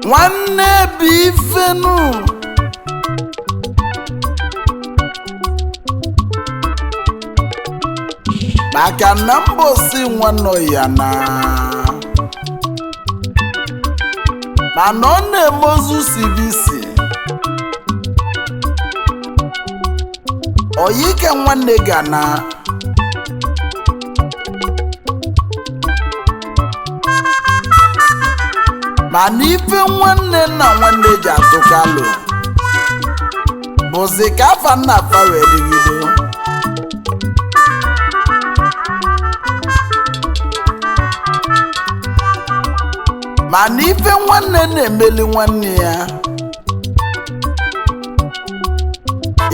nwanne bụ ifenu maka na mbosi nwanne ya na mana ọ na-emozu sibisi oyike nwanne gana mana ife nwanne na nwanne ji atụkalụ bụzi ka afa nna afa wee dịgido mana ife nwanne na-emeli nwanne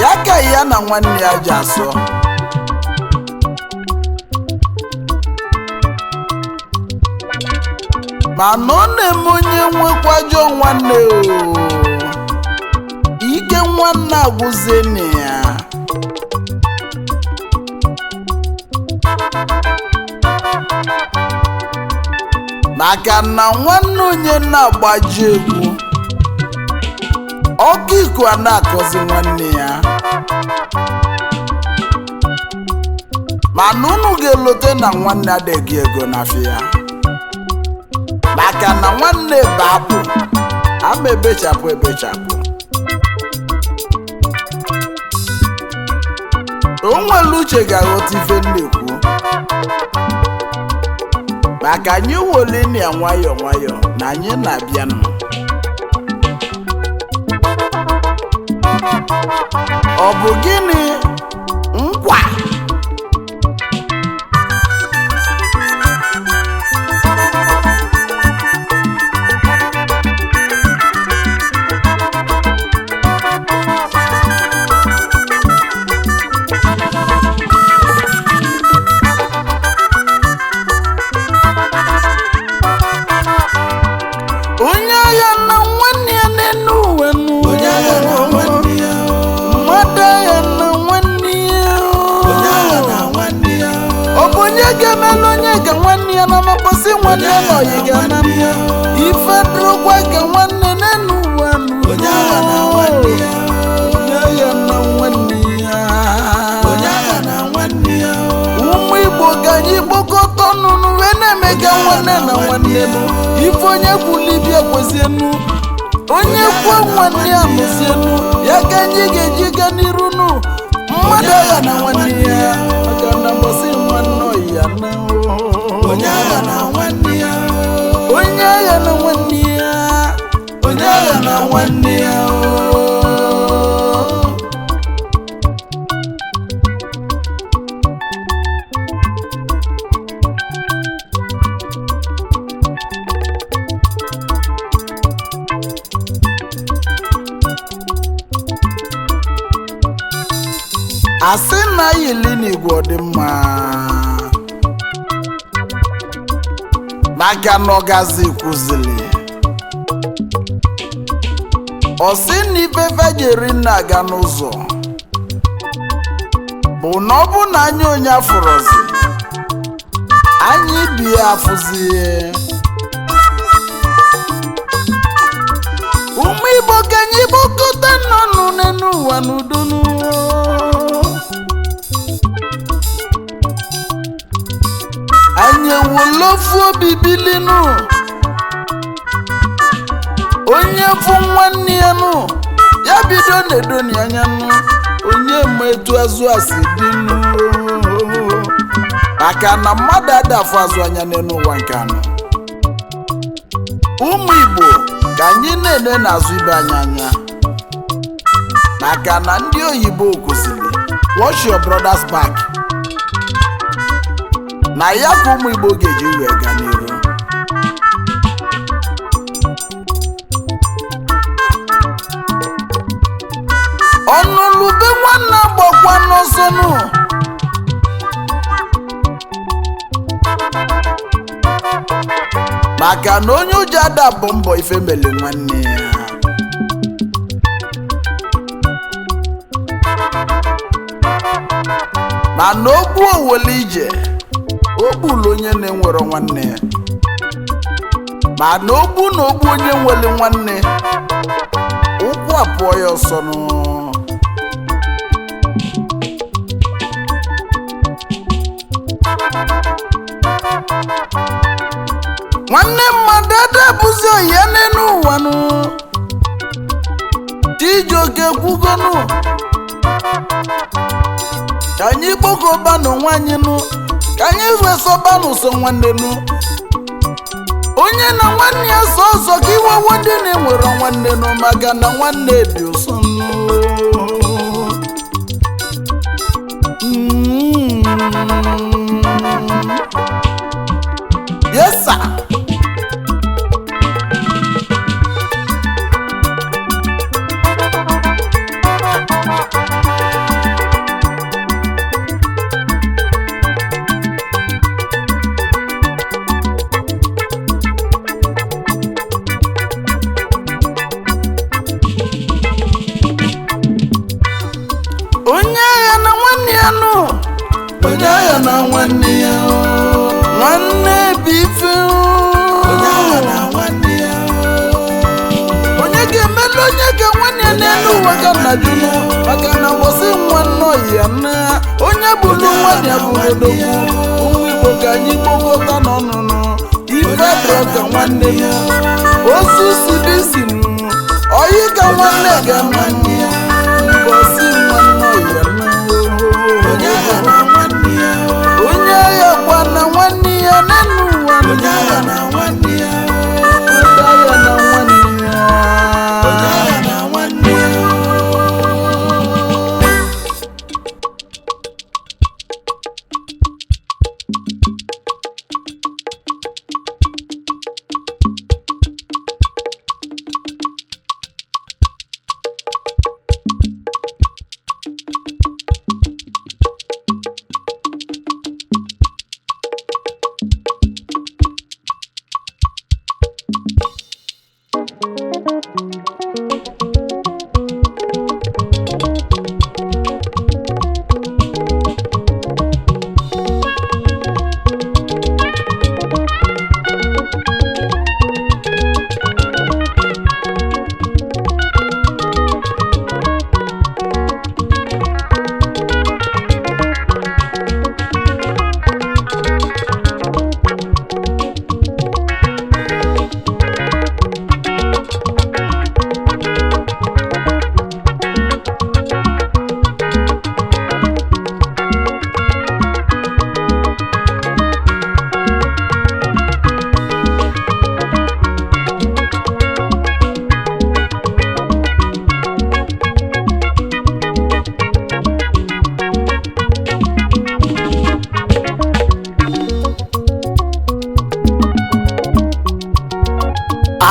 ya ka ya na nwanne ya ji asọ mana ọ na-eme onye nwekwajọ nwanne ike nwanne agwụzeni ya maka na nwanne onye na-agbaji egwu ọkụ iko a na-akọzi nwanne ya mana unu ga-elote na nwanne adịghị ego n'afịa maka na nwanne bụ apụ ama ebechapụ ebechapụ o nwere uche ga-aghọta ife nnekwu maka anyị wolini ya nwayọ nwayọ na anyị na-abịanụ ọ bụ gịnị nkwa si nwanne nọ yiga na mma ife drogwa ga nwanne n'enu wanu onye agha na nwanne ya ụmụ Igbo ka anyị gbakọta ọnụ wee na-emega nwanne na nwanne ife onye kwulibia kwezienu onye kwa nwanne ya nụzienu ya ka anyị ga-eji ga n'iru nụ mmadụ agha na nwanne ya maka na mbọsị nwanne ya na onye agha na nwanne ya onye agha na nwanne ya onye agha na nwanne ya asị na yili n'igwe dị mma maka na ọgazi kwuzili ọsị na ife vejeri na-aga n'ụzọ bụ na ọ bụ na anya onye afụrọzi anyị bi ya afụzie n'ụwa n'udonu anyị ewolofu obi bilinu onye fụ nwanne ya nụ ya bido na-edoni anya nụ onye ma etu azụ asị dinu maka na mmadụ adafụ azụ anya n'elu ụwa nke anọ ụmụ Igbo ka anyị na-ene n'azụ ibe anyị anya maka na ndị oyibo kwụsịrị watch your brothers back na ya ka ụmụ Igbo ga-eji wee gaa n'iru ọnụlube nwanne agbakwa n'ọsọ nụ maka na onye ụjọ adabụ mbọ ife mele nwanne ya mana okwu owele ije ogbulu onye na-enwero nwanne ya mana ogbu na ogbu onye nwere nwanne ụkwụ apụọ ya ọsọ nụ nwanne mmadụ adabụzi oyi ya n'elu ụwa nụ Chijioke kwugonu ka anyị kpokọbanụ nwanyị nụ ka anyị wesobanụ so nwanne nụ onye na nwanne ya so ọzọ ka iwewe ndị na-enwere nwanne nụ maka na nwanne dị ụsọ nụ yes sir onye agha na nwanne ya nụ onye agha na nwanne ya nwanne bụ ife onye agha na nwanne ya onye ga-emelu onye ka nwanne ya n'elu ụwa ka nna jụnụ maka na mbosi nwanne ya na onye bụrụ nwanne ya bụ odogwu ụmụ Igbo ka anyị kpokọta n'ọnụnụ ife dọrọ ka nwanne ya osisi dị si nụ oyi ka nwanne ga-eme mbosi onye agha kwa na nwanne ya n'elu ụwa onye agha na nwanne ya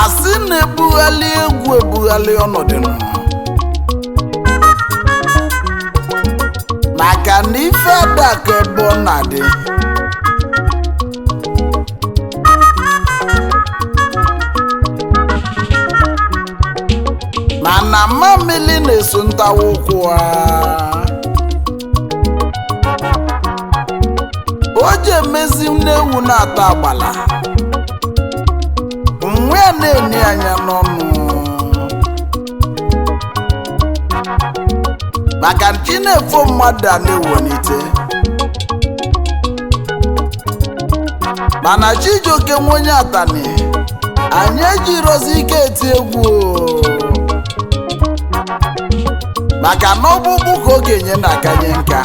asị na-ebughalị egwu ebughalị ọnọdụ maka na ife ada ka ebe ọ na-adị mana mamili na-eso ntawa ụkwụ o ji emezi n'ewu na-ata agbala nwe ya na-enye anya n'ọnụ maka chi na-efo mmadụ a na-ewelite mana Chijioke nwe onye Atani anyị ejirozi ike eti egwu maka na ọgbụgbụ ka okenye na-akanye nka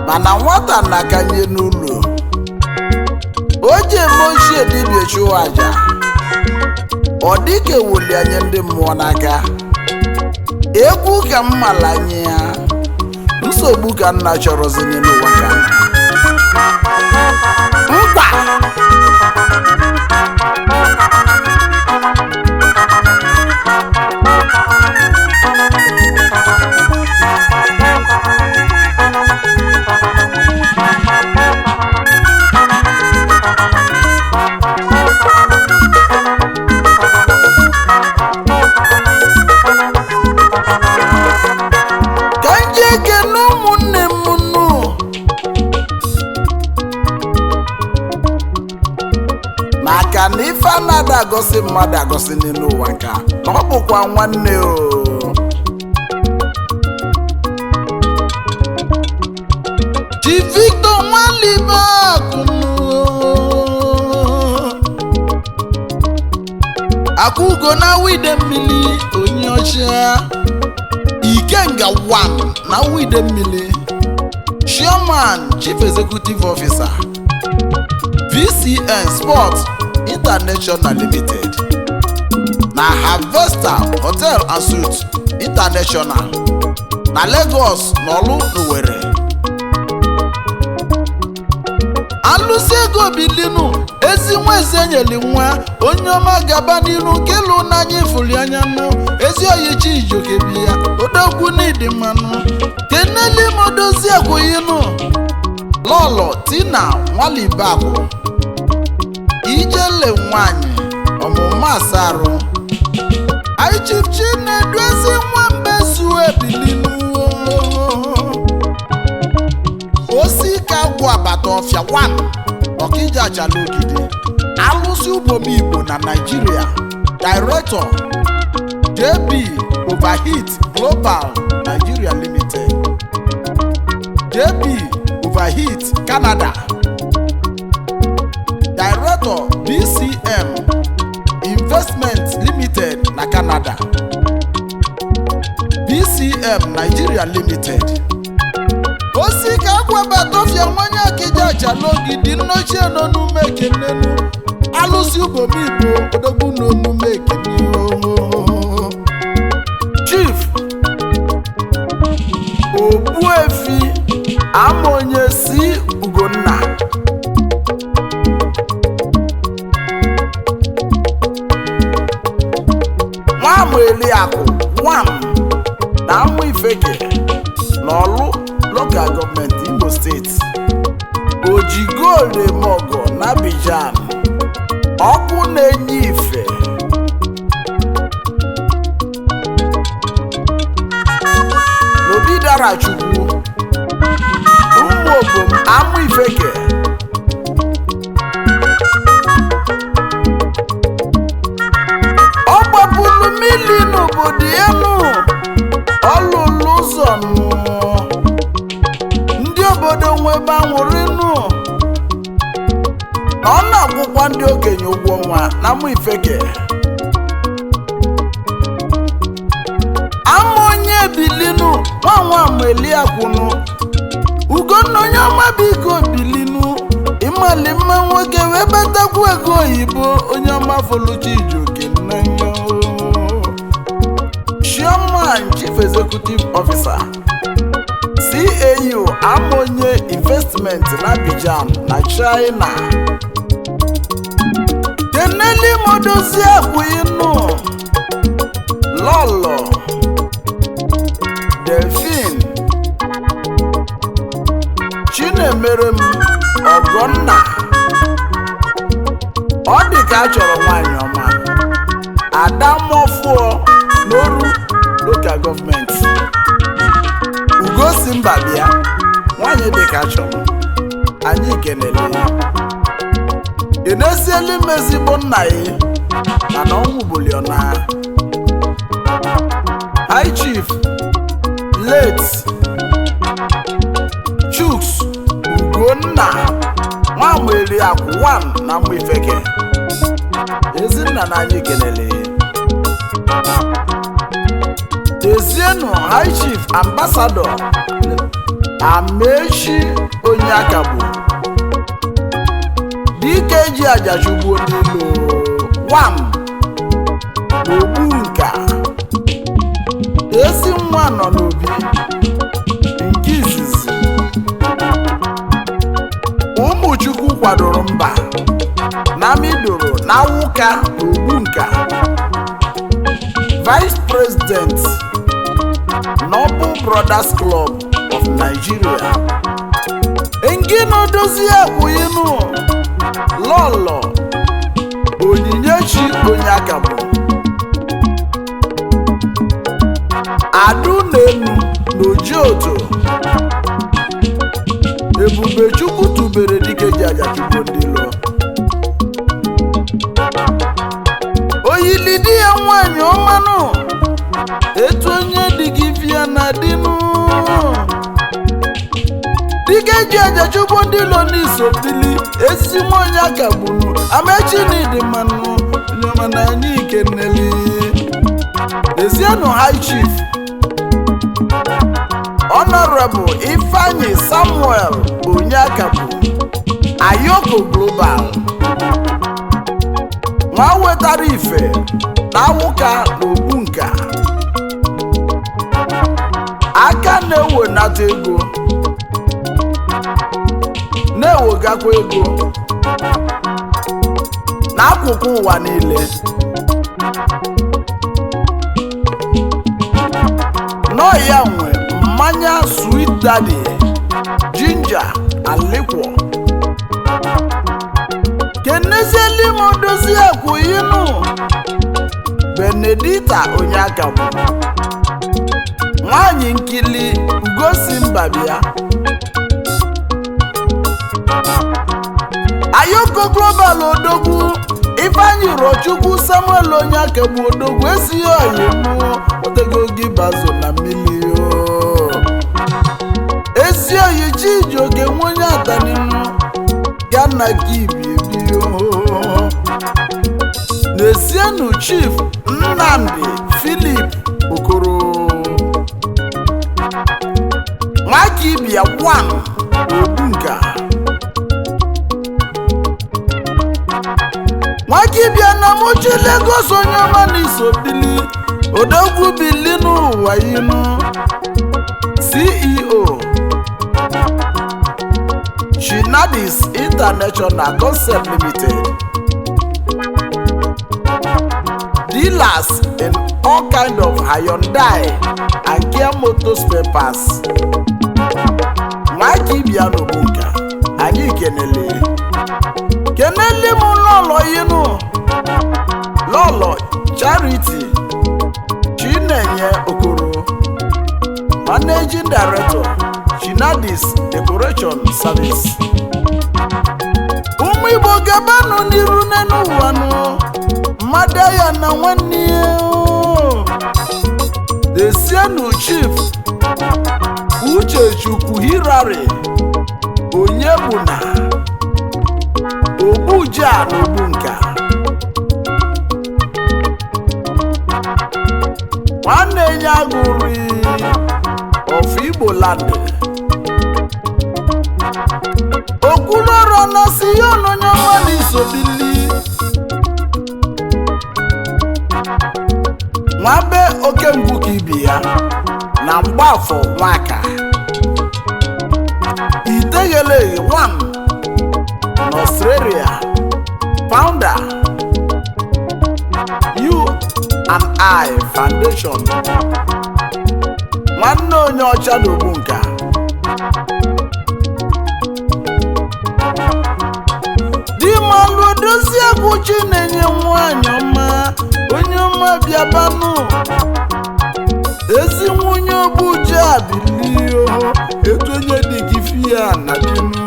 mana nwata na-akanye n'ụlọ o ji eme ochie dibịa chụọ aja ọ dịka ewuli anya ndị mmụọ n'aka egwu ka mmala anyị ya nsogbu ka nna chọrọzi n'ụwa ka mkpa maka na ife anaghị agosi mmadụ agosi n'ụwa nka na ọ bụkwa nwanne o Chief Victor Nwalibe Akugo na wide mmiri onye ọcha Ikenga 1 na wide mmiri Chairman Chief Executive Officer VCN Sports International Limited na Harvester Hotel and Suites International na Lagos n'Olu n'Owerri alụsị ego bilinu ezi nwa ezenyeli nwa onye ọma gaba n'iru nke lụ n'anya ifuli anya nụ ezi oyi Chijioke bi ya odogwu n'ịdị mmanụ keneli modozi agwụyinu Lolo Tina Nwalibe Ijele nwanyị ọmụma asarụ anyị Chief Chinedu ezi nwambezu ebilinu osika gwụ abata ọfịa 1 Okija Achalogide alụsị ubom Igbo na Nigeria Director JB Overheat Global Nigeria Limited JB Overheat Canada Director BCM Investment Limited na Canada BCM Nigeria Limited osika agwabatofia nwanye Okija Achalogide nnochie n'onume ekenenu alụsị ubom Igbo odogwu n'onume ekenenu Chief Ogbuefi Amonye si Ugonna Nwamueliakụ 1 na Amụifeke n'Olu Local Government Imo State Ojigoldemogo na Abidjan ọkụ na-enye ife N'Obidarachukwu ụmụ obom Amụifeke ọ gbapụrụ mmiri n'obodo enu ọlụlụ ụzọ ndị obodo nwebe anwụrụ nụ ọ na-akwụkwa ndị okenye ụgwọ nwa na Amụifeke Amonye bilinu nwa Amụeliakwụnụ Ugonna onye ọma biko bilinu ịmali mma nwoke wee betakwu ego oyibo onye ọma folu Chijioke n'anya Chairman Chief Executive Officer CAU Amonye Investment na Abidjan na China keneli modozi agwụinu Lolo Delphine Chinemerem Ogonna ọ dị ka a chọrọ nwanyị ọma Adamofuo n'Oru Local Government Ugosi Mbabia nwanyị dị ka a chọrọ anyị kenele enesieli mezigbo nna ya mana ọnwụ buliona High Chief late Chuks Ugonna Nwameri Akwan na Mwifeke Ezinna na anyị kelele Ezienu High Chief Ambassador Amechi Onyakabu DKG Ajachugbu Odilo 1 Ogbunka ezi nwa nọ n'obi nke izizi Ụmụchukwu kwadoro mba na Midoro na Awụka Ogbunka Vice President Noble Brothers Club of Nigeria Engino Dozie Akwụyinu Lolo Onyinyechi Onyakabu Adunenu n'Ojioto Ebubechukwu tubere DKG Ajachugbu Odilo oyilidi ya nwanyị ọmanụ etu onye dị gị bịa na dinu DKG Ajachugbu Odilo n'isobili ezi nwanyị akagbunu Amechi n'ịdị mmanụ nyoma na anyị ikeneli Ezienu High Chief Honorable Ifeanyi Samuel Onyakabu Ayoko Global nwa wetara ife na Awụka na Ogbunka aka na-ewenata ego na-ewegakwa ego n'akụkụ ụwa niile nọ ya nwe mmanya Sweet Daddy Ginger and Liquor Kenezieli Dozie Akwụyinu Benedita Onyakabu nwanyị nkili Ugosi Mbabia Ayoko Global Odogwu Ifeanyi Rochukwu Samuel Onyakabu Odogwu esighị oyimu otego gị bazo na milio ezi oyi Chijioke nwenye ataninu ya na Kibibio N'Ezienu Chief Nnamdi Philip Okoro Nwakibia 1 Ogbunka Nwakibia na Mochi Lagos onye ọma n'isobili Odogwu bili n'ụwa inu CEO Shinadis International Concept Limited Dealers in all kind of Hyundai and Kia Motor spare parts Nwakibia n'Ogbunka anyị kenele m Lolo yinu Lolo Charity Chinenye Okoro Managing Director Shinadis Decoration Service Ụmụ Igbo gabanụ n'iru n'ụwanụ mmadụ ya na nwanne ya Ezienu Chief Uchechukwu Hirari Onyebuna Ogbuja n'Ogbunka nwanne ya gụrụ of Igbo land Okwulọrọ na Sion onye ọma n'isobili Nwabe Okemgbu ka ibi ya na Mgbafọ Nwaka Iteghele 1 n'Australia Founder U&I Foundation nwanne onye ọcha n'Ogbunka Dimalụ Dozie Akwụ Chinenye nwanyị ọma onye ọma bịabanụ ezi nwunye Ogbuja bilio etu onye dị gị fia na dinu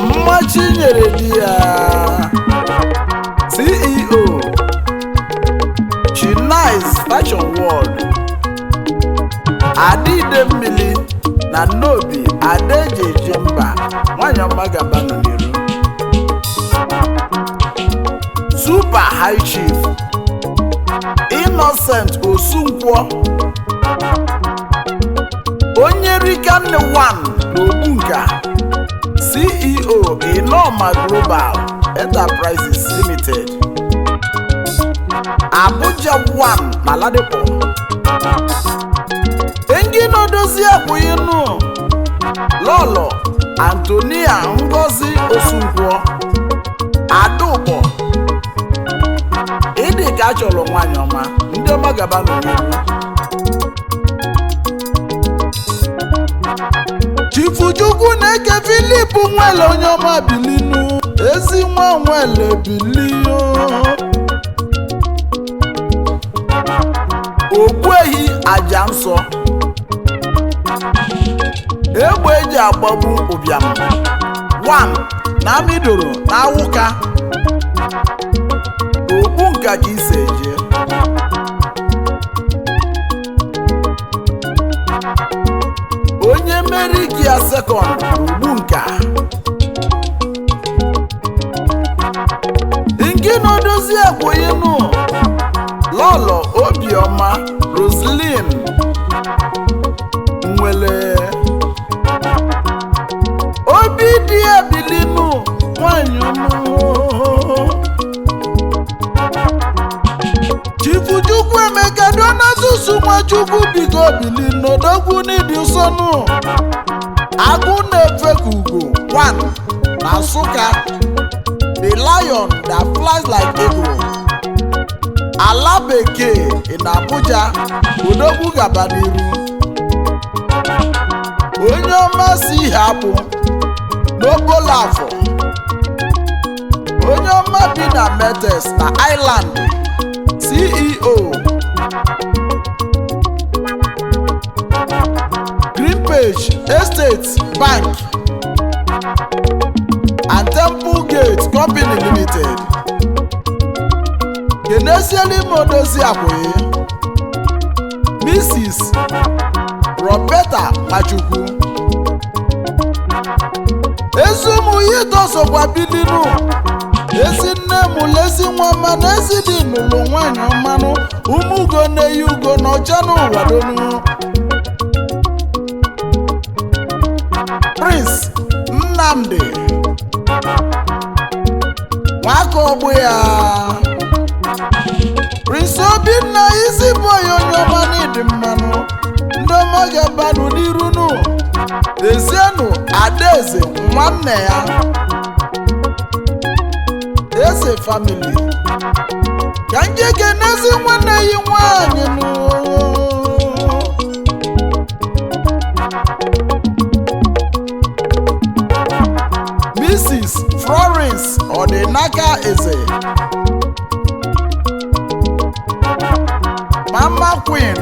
mma Chinyere di ya CEO China Fashion World, Adide Mmili na Nnobi Adejeje Mba nwanyị ọma gaba n'iru. Super High Chief Innocent Osunkwo onye Rikanne One n'Ogbunka, CEO Inoma Global Enterprises Limited, Abuja One na Ladipo. Engi n'odozi abụghịnụ Lolo Antonia Ngozi Osunkwo Adụbọ. Ịdị ka achọrọ nwanyị ọma, ndị ọma gaba n'ihu. Chifuchukwu na-eke Philip Nwele onye ọma bilinu, ezi nwa Nwele bilio. Ogbuehi aja nsọ, egbe eji agbagbu ụbịam. 1 na Amidoro na Awụka, Ogbunka ka isi eje. Onye meri gị ya sekọnd Ogbunka. Nke n'odozi ekweghịnụ Lolo Obioma Roslyn Nwele. Obi dị ebilinu nwanyị ọma. Chifuchukwu Emeka Donatus Nwachukwu biko bilinu odogwu n'ịdị ụsọnụ. Agụ na-efe ka ugo 1 na Nsụka, the lion that flies like eagle. Ala bekee in Abuja, odogwu gaba n'iru. Onye ọma si hapụ n'Obolafọ, onye ọma bi na Metes na Island, CEO Greenpage Estates Bank and Temple Gate Company Limited. Kenesieli Modozi Abụghị Mrs. Roberta Machukwu. Ezumuyi tosokwa bilinu, ezi nne mụlụ ezi nwa mmanụ, ezi dị n'ụlọ nwanyị ọmanụ, ụmụugo na-eyi ugo n'ọcha n'ụwa donu. Prince Nnamdi nwaka ọgbụ ya. Prince Obinna isi boy onye ọma n'ịdị mmanụ, ndị ọma ga-abanụ n'irunu. Ezienụ Adaeze nwanne ya, Eze family. Ka njeke n'ezi nwanne yi nwanyị nụ. Mrs. Florence Odinaka Eze, Mama Queen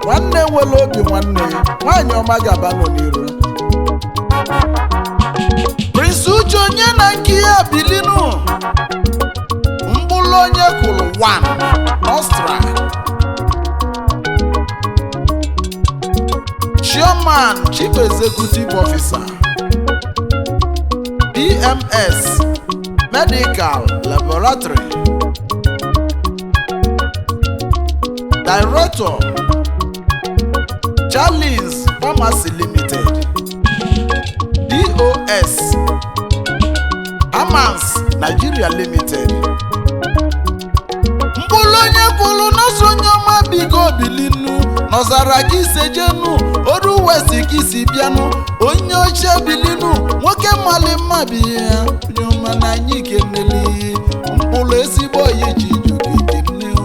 nwanne nwere obi nwanne, nwanyị ọma gaba n'iru. Prince Uche onye na nke ya bilinu, mgbụlụ onye kwuru 1 Ostra, Chairman Chief Executive Officer BMS Medical Laboratory, Director Charles Pharmacy Limited, DOS Amans Nigeria Limited. Mkpụrụ onye kwuru n'ọsọ onye ọma bigo bilinu, nọzara gị sejenu, oru west gị si bịanụ, onye oche bilinu, nwoke mali mma bi ya, onye ọma na anyị keneli. Mkpụrụ ezigbo oyi ji jugo kene.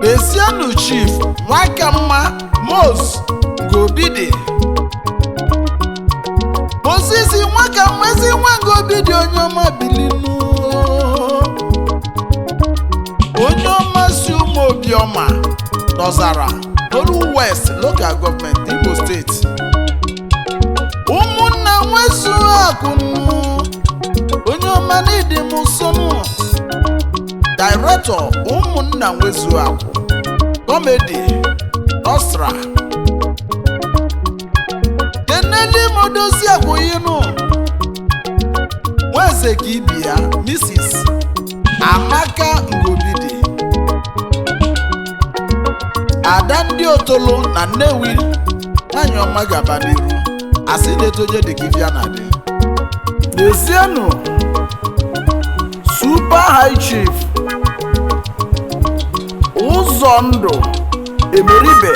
Esienu Chief Nwakamma Mos Ngobidi, Moses Nwakamma ezi nwa Ngobidi onye ọma bilinu. Onye ọma si Umuobiọma nọzara n'Oru West Local Government Imo State. Ụmụnna nwesu akụnụ, onye ọma n'ịdị m nsọnụ. Director ụmụnna Nwezuakụ Comedy Nostra Keneli Modoziakụ yinu Nweze ka ibi ya Mrs. Amaka Ngobidi Ada ndị Otolo na Nnewi nwanyị ọma gaba n'iru asị na-etoje dị ka ifia na dị n'ezienụ Super High Chief Ụzọ Ndụ Emeribe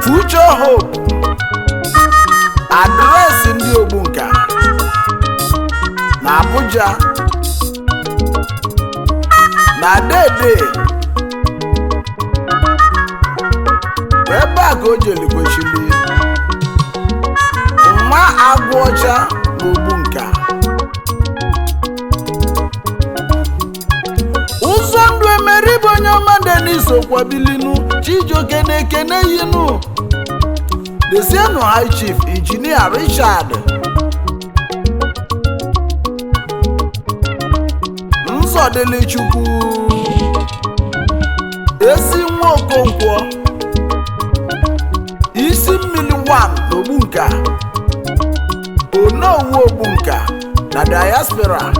Future Hope adreesị ndị Ogbunka na Abuja na Dede ebe a ka o jeli kwechili nwa agwụ ọcha na Ogbunka Ụzọ Ndụ Emeribe onye ọma Denis Okwabilinu Chijioke na-ekene yinu Desienu High Chief Engineer Richard Nzọdịlịchukwu Ezi nwa Okonkwo Isi mmiri 1 n'Ogbunka Onowu Ogbunka na Diaspora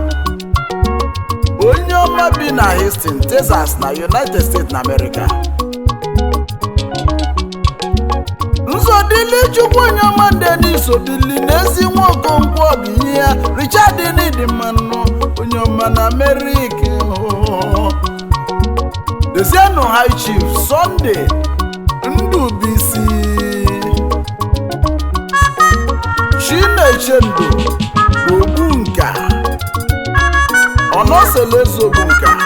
onye ọma bi na Houston, Texas na United States na America Nzọdịlịchukwu onye ọma Denis Obili na Ezi nwa Okonkwo bụ ihe ya Richard Nidimanu onye ọma na America Desienu High Chief Sunday Ndubisi Chinechendu Ogbunka Onoselezo Ogbunka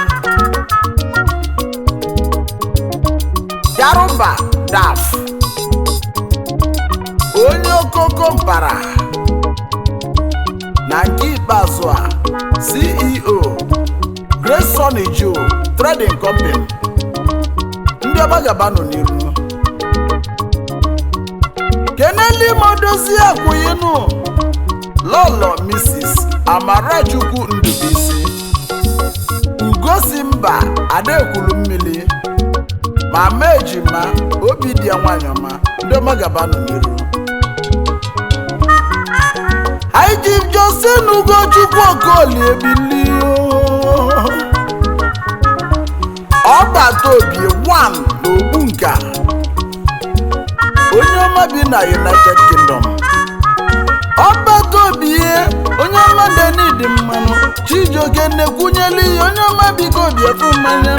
Yaruba Daf onye okoko mpara na nke ikpeazụ a CEO Great Sunny Joe Trading Company ndị ọbagaba nọ n'iru Keneli Modoziakụ yinu Lolo Mrs. Amarachukwu Ndubisi Ugosimba Adekwulu Mmili Mama Ejima Obidia nwanyị ọma ndị ọbagaba nọ n'iru High Chief Johnson Ugochukwu Okoli Ebili Ọbatobi 1 n'Ogbunka onye ọma bi na United Kingdom Ọbatobi onye ọma Denidimanu Chijioke na-ekwunyeli onye ọma biko obi efu mmanya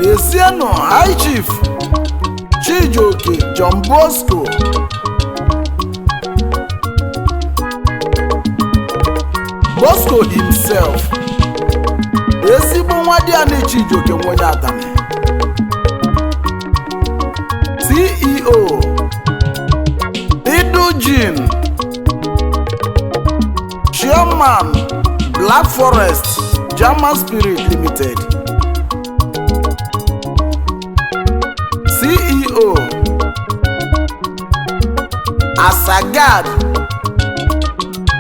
Desienu High Chief Chijioke John Bosco Bosco himself ezigbo nwa dị ani Chijioke nwenye atani CEO Idujin Chairman Black Forest German Spirit Limited CEO Asagad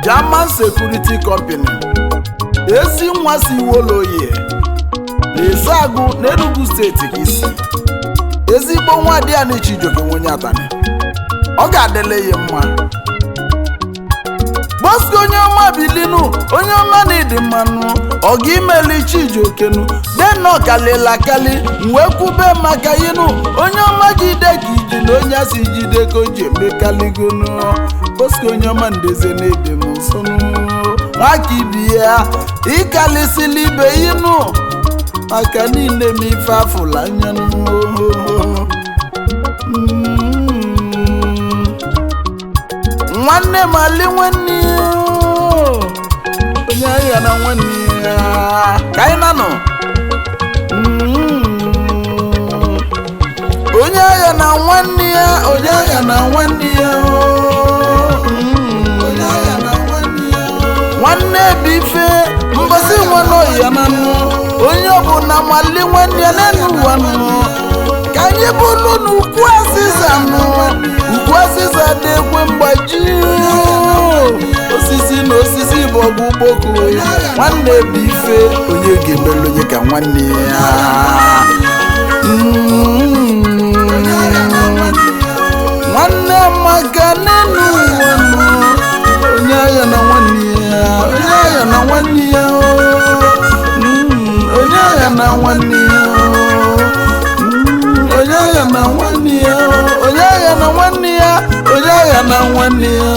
German Security Company ezi nwa si Iwoloye n'Ezeagu n'Enugu steeti Isi ezigbo nwa dị ani Chijioke nwenye atani ọ ga-adịle ya mma Bosco onye ọma Bilinu onye ọma Nidimanu ọ ga-imeli Chijioke nu deno kalela kali wee kwube maka yinu onye ọma jide ka iji na onye asị jide ka o ji emekaligonu Bosco onye ọma Ndeze Nidimanu nwaka ibi ya ịkalisili ibe yinu maka niile m ife afụla anya nwanne mali nwanne onye agha na nwanne ya ka anyị nanọ onye agha na nwanne ya onye agha na nwanne ya onye agha na nwanne ya nwanne bife mbosi nwanne ya na nụ onye ọbụla mali nwanne ya n'elu ụwa nụ ka anyị bụrụ n'ukwu azịza nụ ukwu azịza na-ekwe mgbaji osisi na osisi bụ nwanne bụ ife onye ga-emelu onye ka nwanne ya nwanne maka nenu onye agha na nwanne ya onye agha na nwanne ya onye agha na nwanne ya onye agha na nwanne ya onye agha na nwanne ya onye agha na nwanne ya